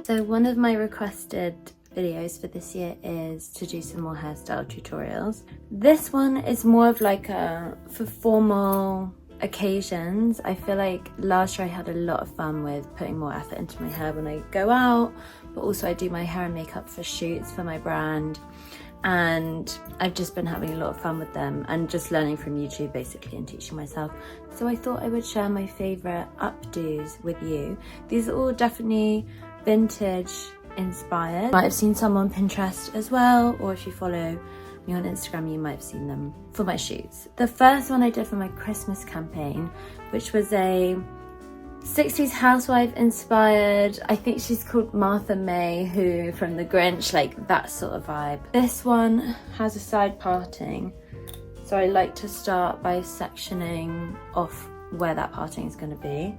So one of my requested videos for this year is to do some more hairstyle tutorials. This one is more of like for formal occasions. I feel like last year I had a lot of fun with putting more effort into my hair when I go out, but also I do my hair and makeup for shoots for my brand, and I've just been having a lot of fun with them and just learning from YouTube basically and teaching myself. So I thought I would share my favourite updos with you. These are all definitely vintage inspired. You might have seen some on Pinterest as well, or if you follow me on Instagram you might have seen them for my shoots. The first one I did for my Christmas campaign, which was a 60s housewife inspired, I think she's called Martha May, who from The Grinch, like that sort of vibe. This one has a side parting, so I like to start by sectioning off where that parting is going to be.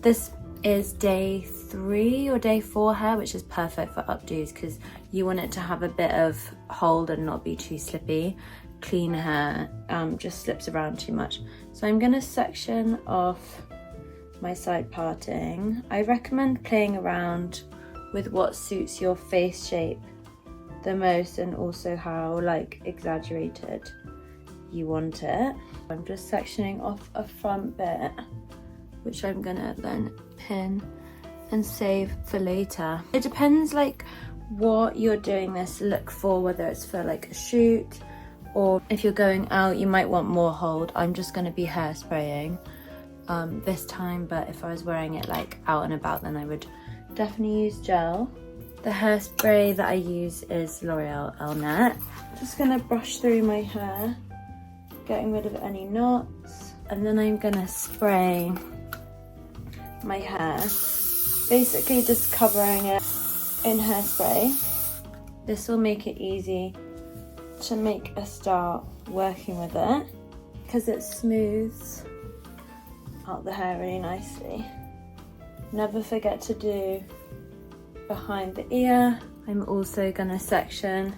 This is day 3 or day 4 hair, which is perfect for updos because you want it to have a bit of hold and not be too slippy. Clean hair just slips around too much. So I'm going to section off my side parting. I recommend playing around with what suits your face shape the most and also how like exaggerated you want it. I'm just sectioning off a front bit, which I'm gonna then pin and save for later. It depends like what you're doing this look for, whether it's for like a shoot or if you're going out you might want more hold. I'm just going to be hairspraying this time, but if I was wearing it like out and about then I would definitely use gel. The hairspray that I use is L'Oreal Elnet. Just going to brush through my hair, getting rid of any knots, and then I'm going to spray my hair, basically just covering it in hairspray. This will make it easy to make a start working with it because it smooths out the hair really nicely. Never forget to do behind the ear. I'm also going to section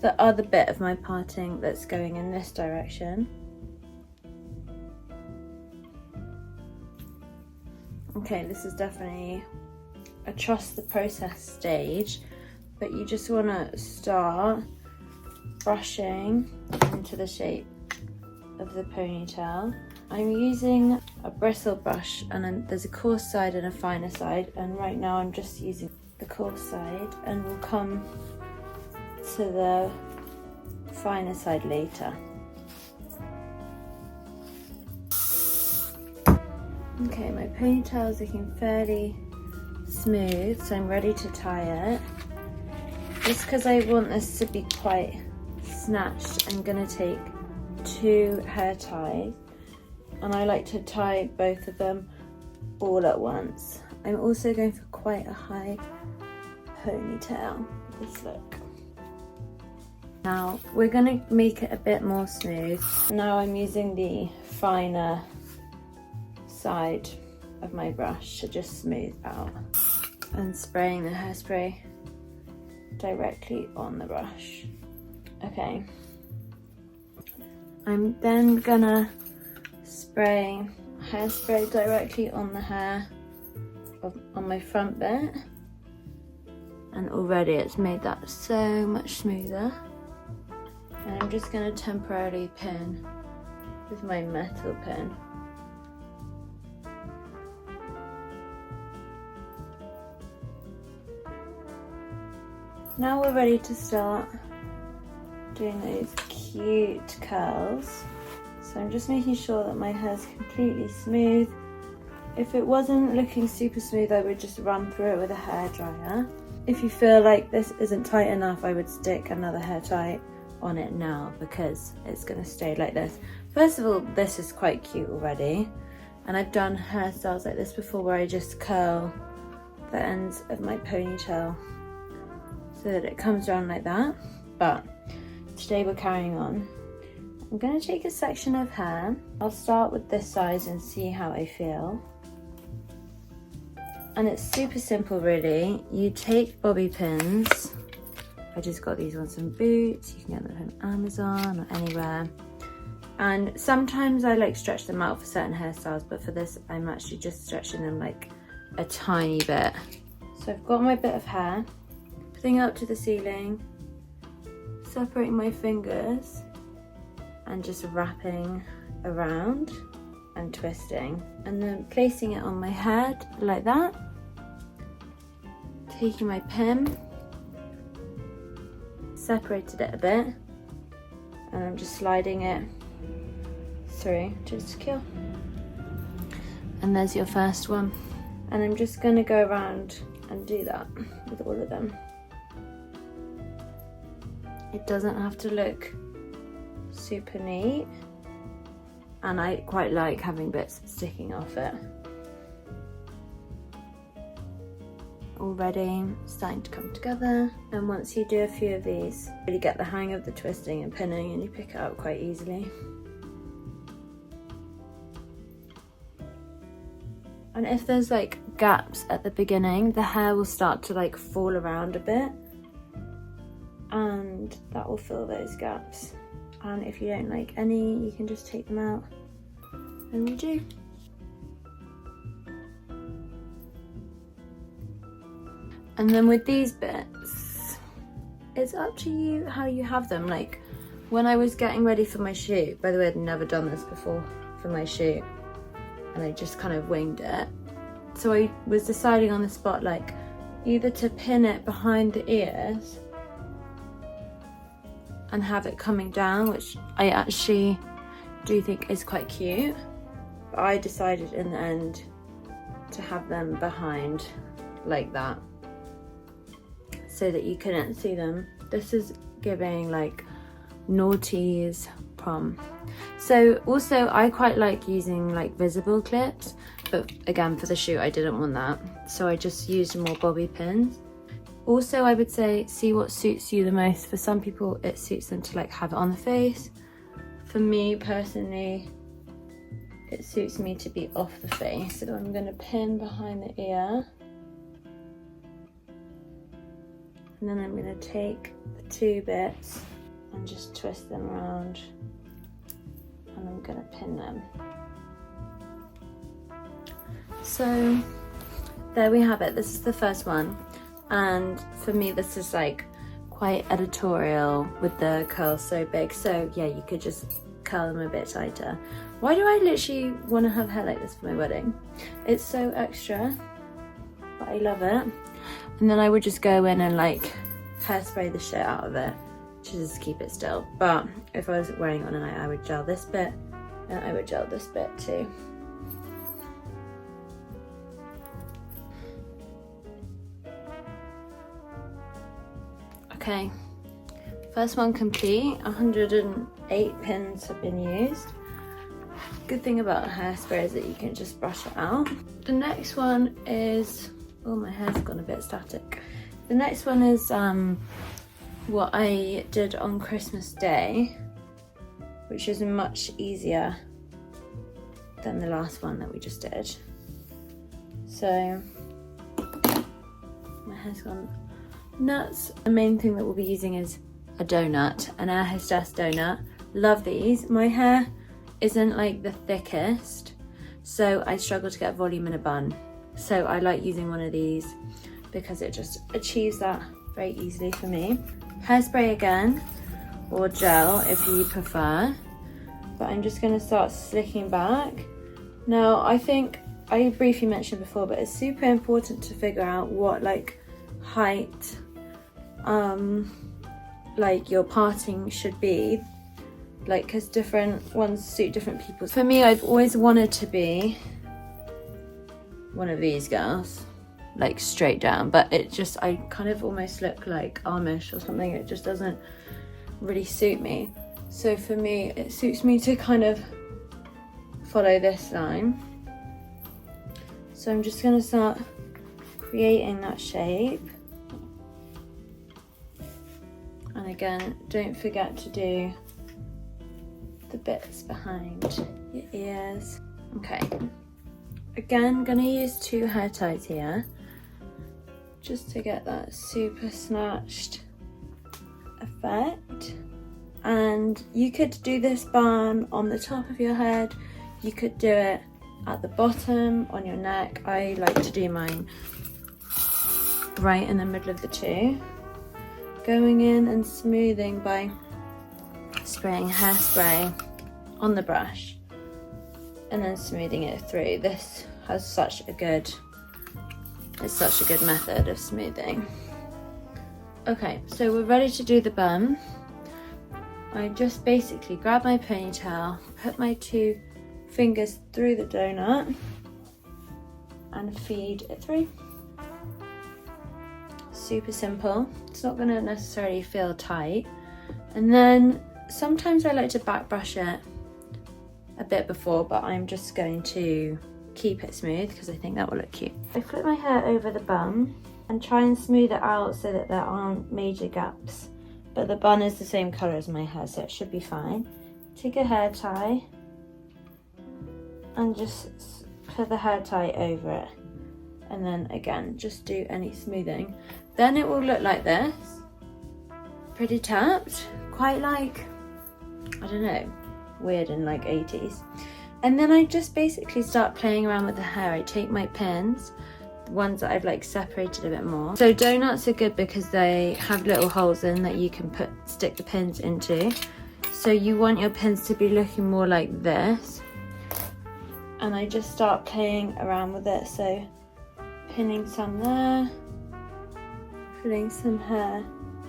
the other bit of my parting that's going in this direction. Okay, this is definitely a trust the process stage, but you just want to start brushing into the shape of the ponytail. I'm using a bristle brush and there's a coarse side and a finer side, and right now I'm just using the coarse side and we'll come to the finer side later. Okay, my ponytail is looking fairly smooth, so I'm ready to tie it. Just because I want this to be quite snatched, I'm going to take 2 hair ties, and I like to tie both of them all at once. I'm also going for quite a high ponytail, this look. Now we're going to make it a bit more smooth. Now I'm using the finer side of my brush to just smooth out and spraying the hairspray directly on the brush. Okay, I'm then gonna spray hairspray directly on the hair on my front bit, and already it's made that so much smoother. And I'm just gonna temporarily pin with my metal pin. Now we're ready to start doing those cute curls. So I'm just making sure that my hair's completely smooth. If it wasn't looking super smooth, I would just run through it with a hairdryer. If you feel like this isn't tight enough, I would stick another hair tie on it now because it's going to stay like this. First of all, this is quite cute already, and I've done hairstyles like this before where I just curl the ends of my ponytail so that it comes down like that, but today we're carrying on. I'm going to take a section of hair. I'll start with this size and see how I feel. And it's super simple really. You take bobby pins. I just got these on some Boots. You can get them from Amazon or anywhere. And sometimes I like stretch them out for certain hairstyles, but for this I'm actually just stretching them like a tiny bit So I've got my bit of hair, putting it up to the ceiling, separating my fingers and just wrapping around and twisting, and then placing it on my head like that, taking my pin, separated it a bit, and I'm just sliding it through to secure. And there's your first one. And I'm just going to go around and do that with all of them. It doesn't have to look super neat, and I quite like having bits sticking off it. Already starting to come together, and once you do a few of these, you really get the hang of the twisting and pinning, and you pick it up quite easily. And if there's like gaps at the beginning, the hair will start to like fall around a bit, and that will fill those gaps. And if you don't like any, you can just take them out and redo. And then with these bits, it's up to you how you have them. Like when I was getting ready for my shoot, by the way, I'd never done this before for my shoot, and I just kind of winged it. So I was deciding on the spot, like either to pin it behind the ears and have it coming down, which I actually do think is quite cute. But I decided in the end to have them behind like that, so that you couldn't see them. This is giving like naughties prom. So also I quite like using like visible clips, but again for the shoot I didn't want that, so I just used more bobby pins. Also I would say see what suits you the most. For some people it suits them to like have it on the face. For me personally, it suits me to be off the face. So I'm going to pin behind the ear, and then I'm going to take the two bits and just twist them around, and I'm going to pin them. So there we have it. This is the first one, and for me this is like quite editorial with the curls so big. So yeah, you could just curl them a bit tighter. Why do I literally want to have hair like this for my wedding? It's so extra, but I love it. And then I would just go in and like hairspray the shit out of it to just keep it still. But if I was wearing it on a night, I would gel this bit, and I would gel this bit too. Okay, first one complete. 108 pins have been used. Good thing about hairspray is that you can just brush it out. The next one is, oh my hair's gone a bit static. The next one is what I did on Christmas Day, which is much easier than the last one that we just did. So my hair's gone nuts. The main thing that we'll be using is a donut, an Air Hostess donut. Love these. My hair isn't like the thickest, so I struggle to get volume in a bun. So I like using one of these because it just achieves that very easily for me. Hairspray again, or gel if you prefer. But I'm just gonna start slicking back. Now I think I briefly mentioned before, but it's super important to figure out what like height like your parting should be, like because different ones suit different people. For me, I've always wanted to be one of these girls, like straight down, but it just, I kind of almost look like Amish or something. It just doesn't really suit me. So for me, it suits me to kind of follow this line. So I'm just gonna start creating that shape. And again, don't forget to do the bits behind your ears. Okay, again, gonna use 2 hair ties here just to get that super snatched effect. And you could do this bun on the top of your head, you could do it at the bottom on your neck. I like to do mine right in the middle of the two, going in and smoothing by spraying hairspray on the brush and then smoothing it through. This has such a good method of smoothing. Okay, so we're ready to do the bun. I just basically grab my ponytail, put my 2 fingers through the donut and feed it through. Super simple. It's not gonna necessarily feel tight. And then sometimes I like to back brush it a bit before, but I'm just going to keep it smooth because I think that will look cute. I flip my hair over the bun and try and smooth it out so that there aren't major gaps. But the bun is the same colour as my hair, so it should be fine. Take a hair tie and just put the hair tie over it. And then again, just do any smoothing. Then it will look like this. Pretty tapped, quite like, I don't know, weird in like 80s. And then I just basically start playing around with the hair. I take my pins, the ones that I've like separated a bit more. So donuts are good because they have little holes in that you can stick the pins into. So you want your pins to be looking more like this. And I just start playing around with it. So pinning some there, pulling some hair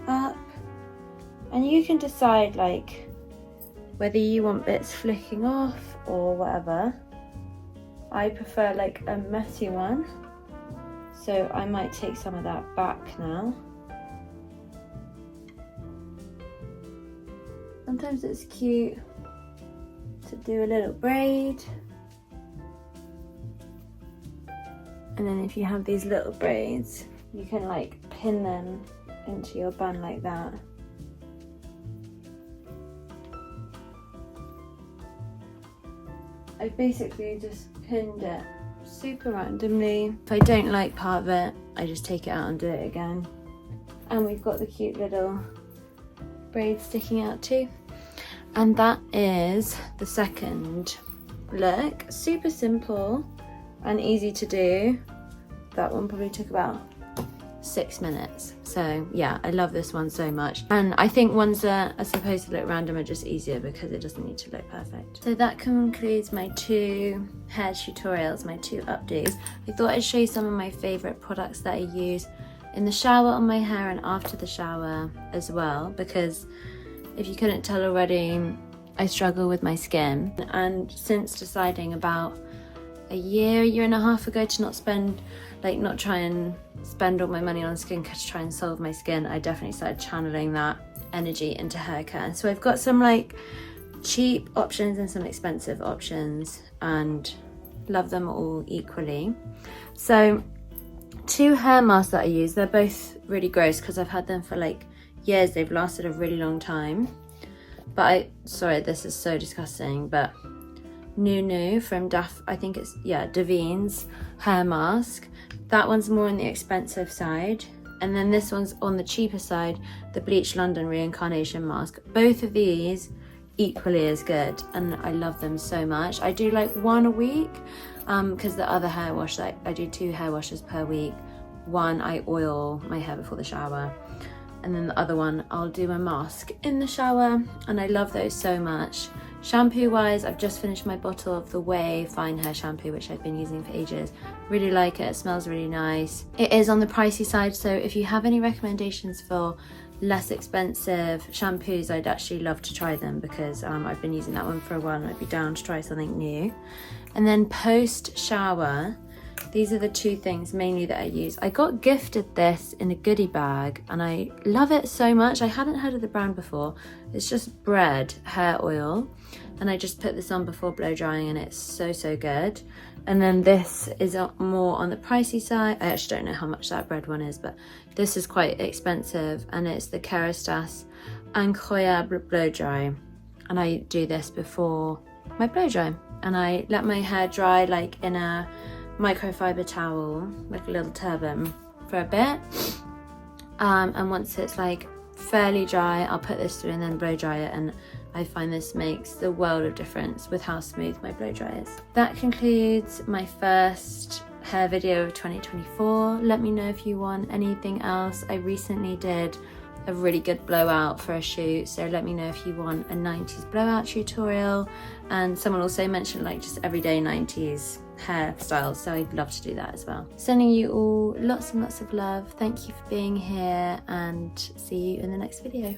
up. And you can decide like whether you want bits flicking off or whatever. I prefer like a messy one, so I might take some of that back now. Sometimes it's cute to do a little braid, and then if you have these little braids, you can like pin them into your bun like that. I basically just pinned it super randomly. If I don't like part of it, I just take it out and do it again. And we've got the cute little braid sticking out too. And that is the second look. Super simple and easy to do. That one probably took about 6 minutes. So yeah, I love this one so much. And I think ones that are supposed to look random are just easier because it doesn't need to look perfect. So that concludes my 2 hair tutorials, my 2 updos. I thought I'd show you some of my favorite products that I use in the shower on my hair and after the shower as well, because if you couldn't tell already, I struggle with my skin. And since deciding about a year and a half ago to not try and spend all my money on skincare to try and solve my skin, I definitely started channeling that energy into hair care. So I've got some like cheap options and some expensive options and love them all equally. So 2 hair masks that I use, they're both really gross because I've had them for like years. They've lasted a really long time. But sorry, this is so disgusting, but Nunu from Davines hair mask. That one's more on the expensive side. And then this one's on the cheaper side, the Bleach London Reincarnation mask. Both of these equally as good and I love them so much. I do like 1 a week because the other hair wash, I do 2 hair washes per week. One, I oil my hair before the shower, and then the other one, I'll do a mask in the shower, and I love those so much. Shampoo wise, I've just finished my bottle of the Way Fine Hair Shampoo, which I've been using for ages. Really like it, it smells really nice. It is on the pricey side, so if you have any recommendations for less expensive shampoos, I'd actually love to try them because I've been using that one for a while and I'd be down to try something new. And then post shower, these are the 2 things mainly that I use. I got gifted this in a goodie bag and I love it so much. I hadn't heard of the brand before. It's just Bread hair oil, and I just put this on before blow drying and it's so good. And then this is more on the pricey side. I actually don't know how much that Bread one is, but this is quite expensive, and it's the Kerastase Incroyable blow dry, and I do this before my blow dry, and I let my hair dry like in a microfiber towel, like a little turban, for a bit, and once it's like fairly dry, I'll put this through and then blow dry it, and I find this makes the world of difference with how smooth my blow dry is. That concludes my first hair video of 2024. Let me know if you want anything else. I recently did a really good blowout for a shoot, so let me know if you want a 90s blowout tutorial. And someone also mentioned like just everyday 90s hairstyles, so I'd love to do that as well. Sending you all lots and lots of love. Thank you for being here, and see you in the next video.